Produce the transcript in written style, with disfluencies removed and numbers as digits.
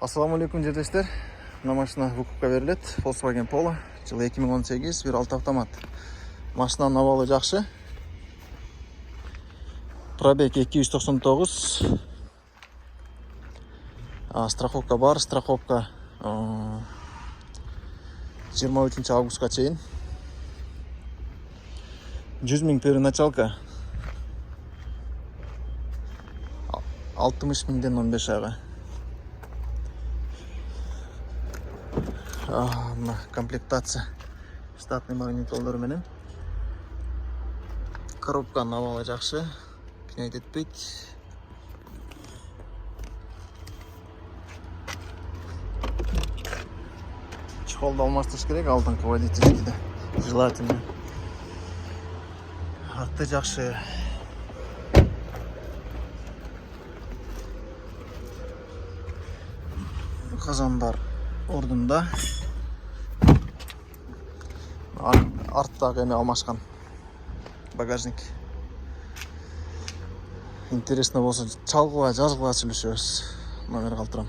Assalamu alaikum жерлештер. Мына машина выкупка берилет. Volkswagen Polo. Жылы 2018, 1.6 автомат. Машинаның абалы жакшы. Пробег 299. Страховка бар, страховка 23 августка чейин. 100 000 переначалка. 60 000ден 15 айга. Комплектация штатный магнитолдар менен. Коробканын абалы жакшы, кнайт этпейт. Чехолду алмаштырыш керек, алдыңкы водительскийде. Желательно. Атты жакшы. Казандар ордунда. Арттагы эме алмашкан. Багажник. Интересно болсо чалгыла, жазгыла сүйлөшөбүз. Номер калтырам.